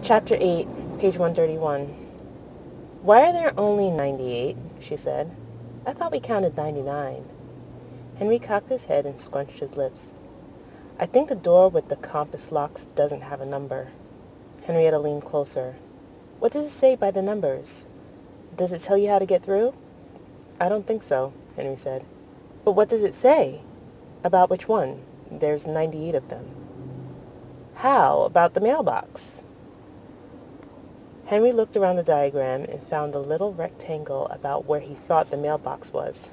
Chapter 8, page 131. Why are there only 98? She said. I thought we counted 99. Henry cocked his head and scrunched his lips. I think the door with the compass locks doesn't have a number. Henrietta leaned closer. What does it say by the numbers? Does it tell you how to get through? I don't think so, Henry said. But what does it say? About which one? There's 98 of them. How about the mailbox? Henry looked around the diagram and found a little rectangle about where he thought the mailbox was.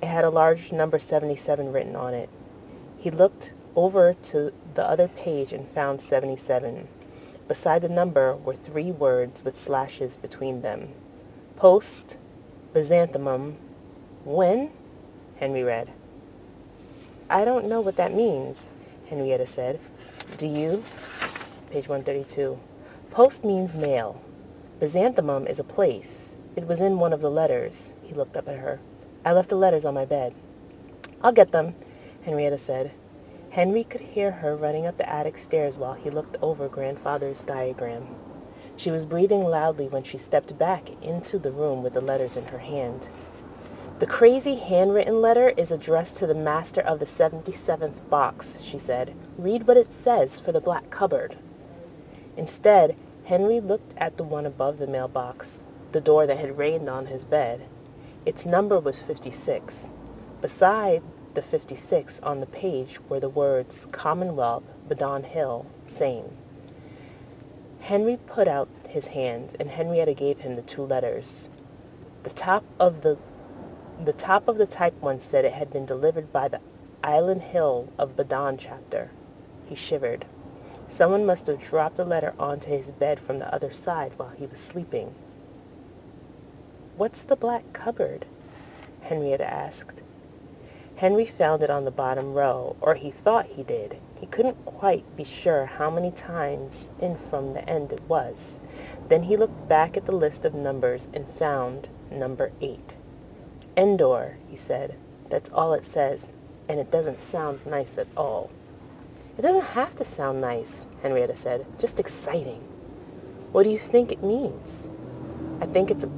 It had a large number 77 written on it. He looked over to the other page and found 77. Beside the number were 3 words with slashes between them. Post, Byzantium, when? Henry read. I don't know what that means, Henrietta said. Do you? Page 132. Post means mail. Byzantium is a place. It was in one of the letters. He looked up at her. I left the letters on my bed. I'll get them, Henrietta said. Henry could hear her running up the attic stairs while he looked over Grandfather's diagram. She was breathing loudly when she stepped back into the room with the letters in her hand. The crazy handwritten letter is addressed to the master of the 77th box, she said. Read what it says for the black cupboard. Instead, Henry looked at the one above the mailbox, the door that had rained on his bed. Its number was 56. Beside the 56 on the page were the words Commonwealth, Badon Hill, same. Henry put out his hands, and Henrietta gave him the 2 letters. The top of the typed one said it had been delivered by the Island Hill of Badon chapter. He shivered. Someone must have dropped the letter onto his bed from the other side while he was sleeping. What's the black cupboard? Henrietta asked. Henry found it on the bottom row, or he thought he did. He couldn't quite be sure how many times in from the end it was. Then he looked back at the list of numbers and found number 8. Endor, he said. That's all it says, and it doesn't sound nice at all. It doesn't have to sound nice, Henrietta said. Just exciting. What do you think it means? I think it's a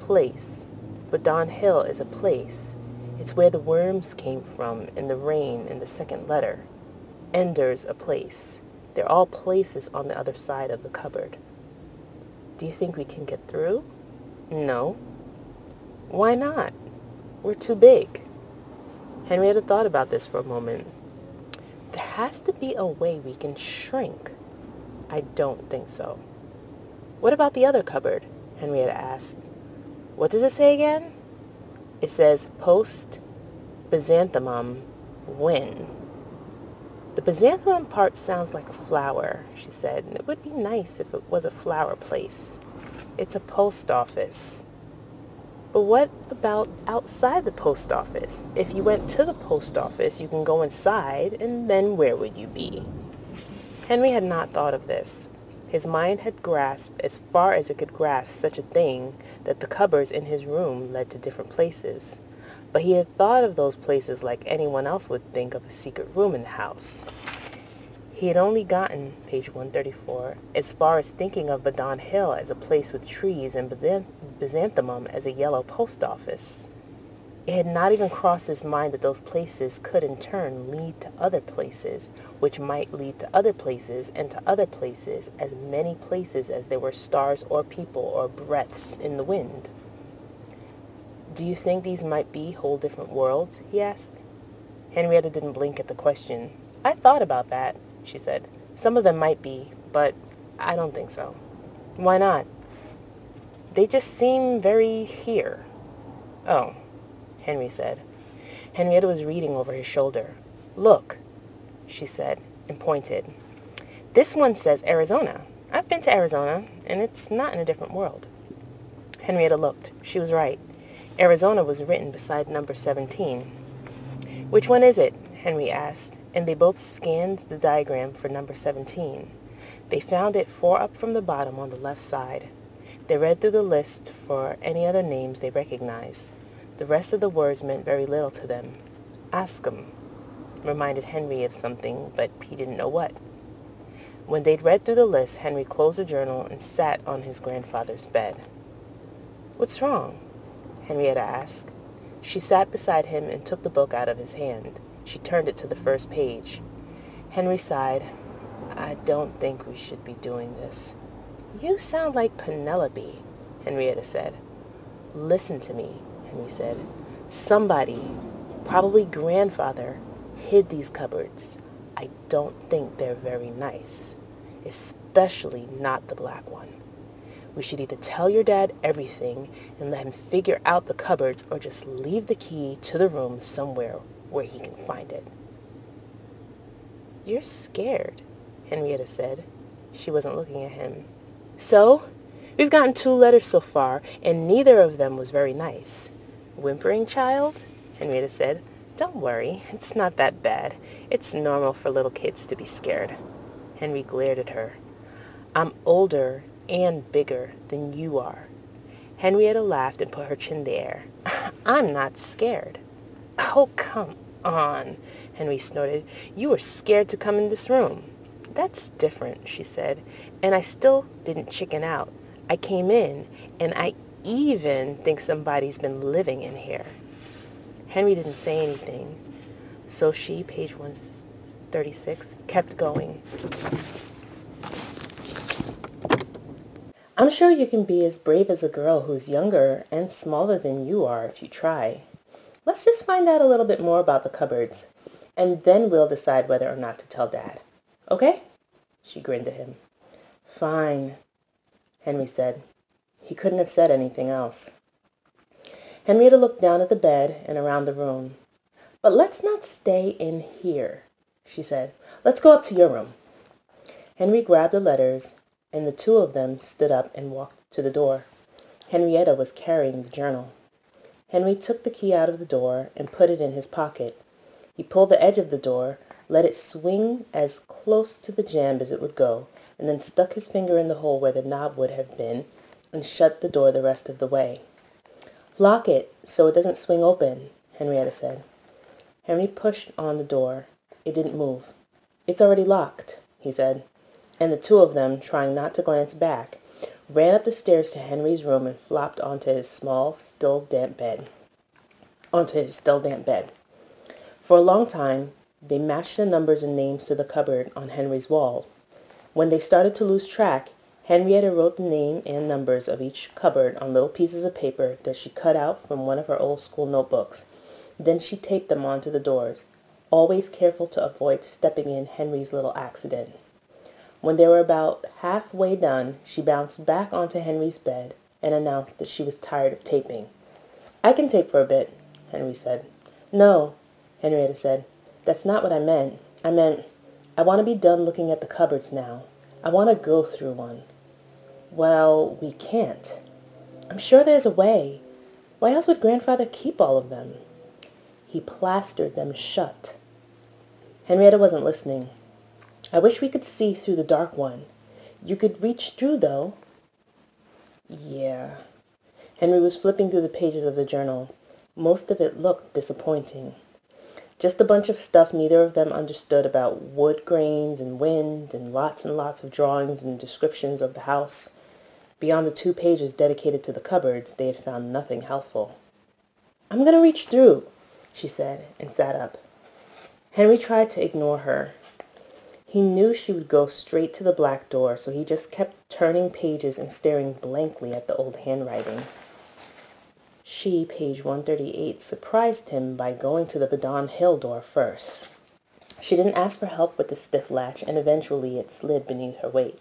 place. Badon Hill is a place. It's where the worms came from in the rain in the second letter. Endor's a place. They're all places on the other side of the cupboard. Do you think we can get through? No. Why not? We're too big. Henrietta thought about this for a moment. There has to be a way we can shrink. I don't think so. What about the other cupboard? Henrietta asked. What does it say again? It says post Byzantium when. The Byzantium part sounds like a flower, she said, and it would be nice if it was a flower place. It's a post office. But what about outside the post office? If you went to the post office, you can go inside, and then where would you be? Henry had not thought of this. His mind had grasped as far as it could grasp such a thing that the cupboards in his room led to different places. But he had thought of those places like anyone else would think of a secret room in the house. He had only gotten, page 134, as far as thinking of Badon Hill as a place with trees and Byzantium as a yellow post office. It had not even crossed his mind that those places could in turn lead to other places, which might lead to other places and to other places, as many places as there were stars or people or breaths in the wind. Do you think these might be whole different worlds? He asked. Henrietta didn't blink at the question. I thought about that, she said. Some of them might be, but I don't think so. Why not? They just seem very here. Oh, Henry said. Henrietta was reading over his shoulder. Look, she said, and pointed. This one says Arizona. I've been to Arizona, and it's not in a different world. Henrietta looked. She was right. Arizona was written beside number 17. Which one is it? Henry asked, and they both scanned the diagram for number 17. They found it 4 up from the bottom on the left side. They read through the list for any other names they recognized. The rest of the words meant very little to them. Ask 'em reminded Henry of something, but he didn't know what. When they'd read through the list, Henry closed the journal and sat on his grandfather's bed. "What's wrong?" Henrietta asked. She sat beside him and took the book out of his hand. She turned it to the first page. Henry sighed. "I don't think we should be doing this." "You sound like Penelope," Henrietta said. "Listen to me," Henry said. "Somebody, probably grandfather, hid these cupboards. I don't think they're very nice, especially not the black one. We should either tell your dad everything and let him figure out the cupboards or just leave the key to the room somewhere where he can find it." "You're scared," Henrietta said. She wasn't looking at him. "So? We've gotten 2 letters so far, and neither of them was very nice." "Whimpering child?" Henrietta said. "Don't worry, it's not that bad. It's normal for little kids to be scared." Henry glared at her. "I'm older and bigger than you are." Henrietta laughed and put her chin in the air. "I'm not scared." "Oh, come on," Henry snorted. "You were scared to come in this room." "That's different," she said, "and I still didn't chicken out. I came in, and I even think somebody's been living in here." Henry didn't say anything, so she, page 136, kept going. "I'm sure you can be as brave as a girl who's younger and smaller than you are if you try. Let's just find out a little bit more about the cupboards, and then we'll decide whether or not to tell Dad. Okay?" She grinned at him. "Fine," Henry said. He couldn't have said anything else. Henrietta looked down at the bed and around the room. "But let's not stay in here," she said. "Let's go up to your room." Henry grabbed the letters, and the 2 of them stood up and walked to the door. Henrietta was carrying the journal. Henry took the key out of the door and put it in his pocket. He pulled the edge of the door, let it swing as close to the jamb as it would go, and then stuck his finger in the hole where the knob would have been and shut the door the rest of the way. "Lock it so it doesn't swing open," Henrietta said. Henry pushed on the door. It didn't move. "It's already locked," he said, and the 2 of them, trying not to glance back, ran up the stairs to Henry's room and flopped onto his still damp bed. For a long time, they matched the numbers and names to the cupboard on Henry's wall. When they started to lose track, Henrietta wrote the name and numbers of each cupboard on little pieces of paper that she cut out from one of her old school notebooks. Then she taped them onto the doors, always careful to avoid stepping in Henry's little accident. When they were about halfway done, she bounced back onto Henry's bed and announced that she was tired of taping. "I can tape for a bit," Henry said. "No," Henrietta said. "That's not what I meant. I meant, I want to be done looking at the cupboards now. I want to go through one." "Well, we can't." "I'm sure there's a way. Why else would Grandfather keep all of them?" "He plastered them shut." Henrietta wasn't listening. "I wish we could see through the dark one. You could reach through, though." "Yeah." Henry was flipping through the pages of the journal. Most of it looked disappointing. Just a bunch of stuff neither of them understood about wood grains and wind, and lots of drawings and descriptions of the house. Beyond the 2 pages dedicated to the cupboards, they had found nothing helpful. "I'm going to reach through," she said, and sat up. Henry tried to ignore her. He knew she would go straight to the black door, so he just kept turning pages and staring blankly at the old handwriting. She, page 138, surprised him by going to the Badon Hill door first. She didn't ask for help with the stiff latch, and eventually it slid beneath her weight.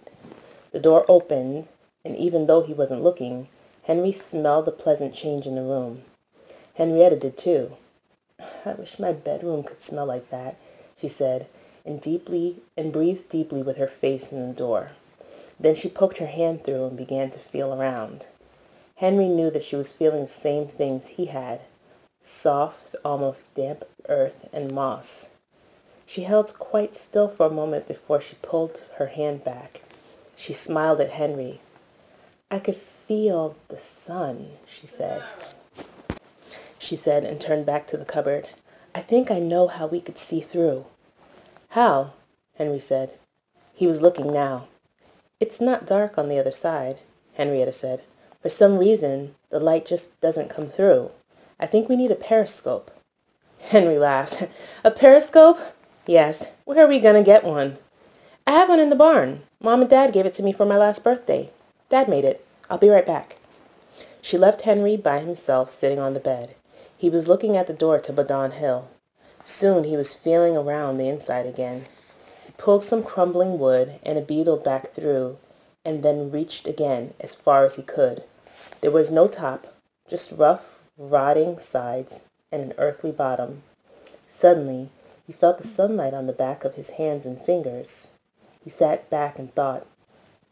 The door opened, and even though he wasn't looking, Henry smelled the pleasant change in the room. Henrietta did too. "I wish my bedroom could smell like that," she said, and breathed deeply with her face in the door. Then she poked her hand through and began to feel around. Henry knew that she was feeling the same things he had, soft, almost damp earth and moss. She held quite still for a moment before she pulled her hand back. She smiled at Henry. "I could feel the sun," she said, and turned back to the cupboard. "I think I know how we could see through." "How?" Henry said. He was looking now. "It's not dark on the other side," Henrietta said. "For some reason, the light just doesn't come through. I think we need a periscope." Henry laughed. "A periscope?" he asked. "Where are we going to get one?" "I have one in the barn. Mom and Dad gave it to me for my last birthday. Dad made it. I'll be right back." She left Henry by himself sitting on the bed. He was looking at the door to Badon Hill. Soon he was feeling around the inside again. He pulled some crumbling wood and a beetle back through, and then reached again as far as he could. There was no top, just rough, rotting sides and an earthly bottom. Suddenly, he felt the sunlight on the back of his hands and fingers. He sat back and thought,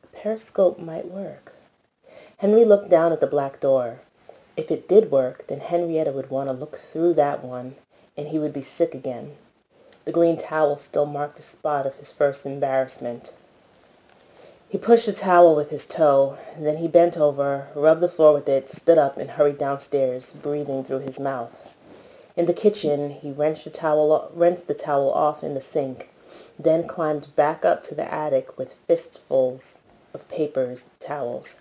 a periscope might work. Henry looked down at the black door. If it did work, then Henrietta would want to look through that one, and he would be sick again. The green towel still marked the spot of his first embarrassment. He pushed the towel with his toe, then he bent over, rubbed the floor with it, stood up, and hurried downstairs, breathing through his mouth. In the kitchen, he rinsed the towel off in the sink, then climbed back up to the attic with fistfuls of papers and towels.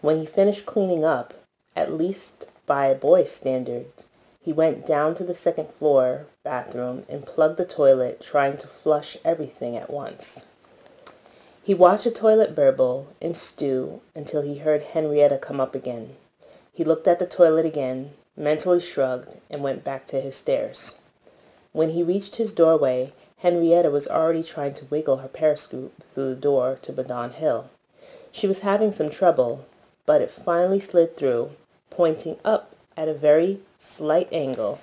When he finished cleaning up, at least by a boy's standards, he went down to the second floor bathroom and plugged the toilet, trying to flush everything at once. He watched the toilet burble and stew until he heard Henrietta come up again. He looked at the toilet again, mentally shrugged, and went back to his stairs. When he reached his doorway, Henrietta was already trying to wiggle her periscope through the door to Badon Hill. She was having some trouble, but it finally slid through, pointing up at a very slight angle.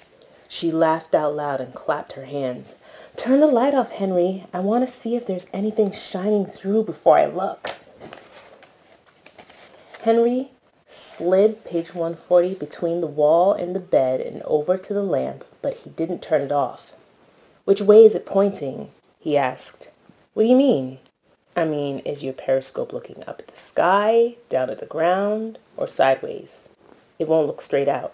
She laughed out loud and clapped her hands. "Turn the light off, Henry. I want to see if there's anything shining through before I look." Henry slid page 140 between the wall and the bed and over to the lamp, but he didn't turn it off. "Which way is it pointing?" he asked. "What do you mean?" "I mean, is your periscope looking up at the sky, down at the ground, or sideways? It won't look straight out."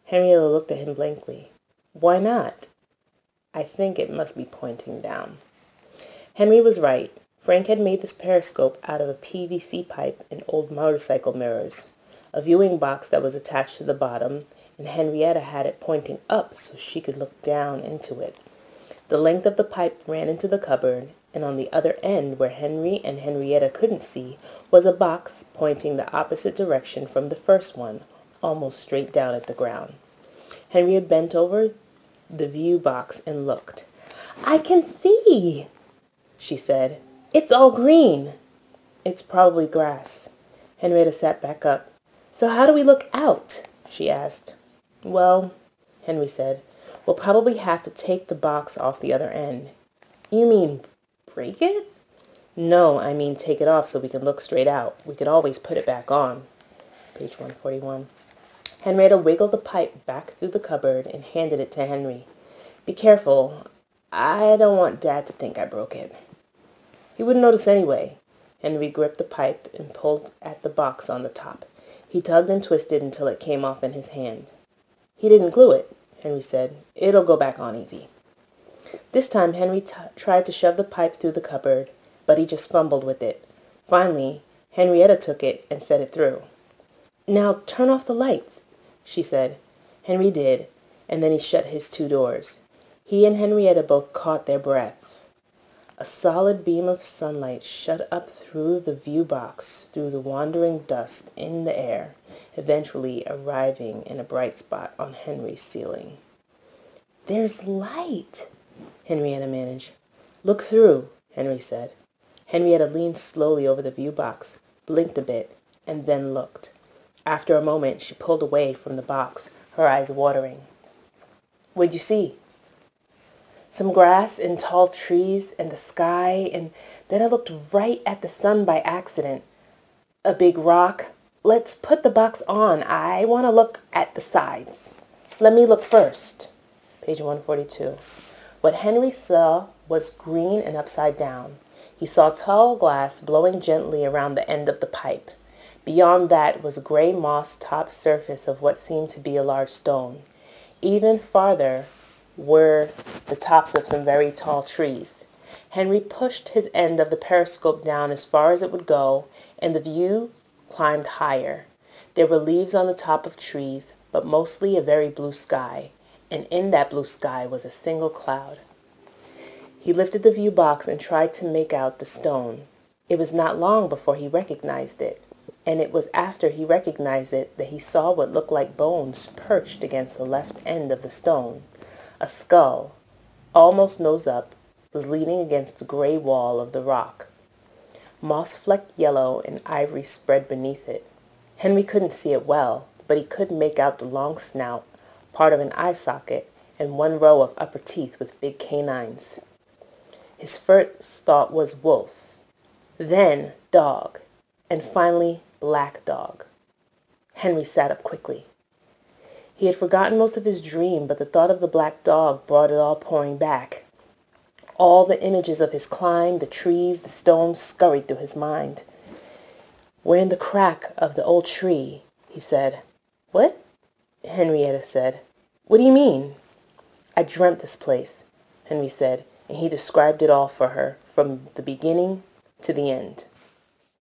Henrietta looked at him blankly. "Why not?" "I think it must be pointing down." Henry was right. Frank had made this periscope out of a PVC pipe and old motorcycle mirrors, a viewing box that was attached to the bottom, and Henrietta had it pointing up so she could look down into it. The length of the pipe ran into the cupboard, and on the other end, where Henry and Henrietta couldn't see, was a box pointing the opposite direction from the first one, almost straight down at the ground. Henrietta bent over the view box and looked. "I can see," she said. "It's all green." "It's probably grass." Henrietta sat back up. "So how do we look out?" she asked. "Well," Henry said, "we'll probably have to take the box off the other end." "You mean break it?" "No, I mean take it off so we can look straight out. We can always put it back on." Page 141. Henrietta wiggled the pipe back through the cupboard and handed it to Henry. "Be careful. I don't want Dad to think I broke it." "He wouldn't notice anyway." Henry gripped the pipe and pulled at the box on the top. He tugged and twisted until it came off in his hand. "He didn't glue it," Henry said. "It'll go back on easy." This time Henry tried to shove the pipe through the cupboard, but he just fumbled with it. Finally, Henrietta took it and fed it through. "Now turn off the lights," she said. Henry did, and then he shut his two doors. He and Henrietta both caught their breath. A solid beam of sunlight shot up through the view box, through the wandering dust in the air, eventually arriving in a bright spot on Henry's ceiling. "There's light," Henrietta managed. "Look through," Henry said. Henrietta leaned slowly over the view box, blinked a bit, and then looked. After a moment, she pulled away from the box, her eyes watering. "What'd you see?" "Some grass and tall trees and the sky, and then I looked right at the sun by accident. A big rock. Let's put the box on. I want to look at the sides." "Let me look first." Page 142. What Henry saw was green and upside down. He saw tall glass blowing gently around the end of the pipe. Beyond that was a gray moss-topped surface of what seemed to be a large stone. Even farther were the tops of some very tall trees. Henry pushed his end of the periscope down as far as it would go, and the view climbed higher. There were leaves on the top of trees, but mostly a very blue sky, and in that blue sky was a single cloud. He lifted the view box and tried to make out the stone. It was not long before he recognized it, and it was after he recognized it that he saw what looked like bones perched against the left end of the stone. A skull, almost nose up, was leaning against the gray wall of the rock. Moss-flecked yellow and ivory spread beneath it. Henry couldn't see it well, but he could make out the long snout, part of an eye socket, and one row of upper teeth with big canines. His first thought was wolf, then dog, and finally black dog. Henry sat up quickly. He had forgotten most of his dream, but the thought of the black dog brought it all pouring back. All the images of his climb, the trees, the stones scurried through his mind. "We're in the crack of the old tree," he said. "What?" Henrietta said. "What do you mean?" "I dreamt this place," Henry said, and he described it all for her, from the beginning to the end.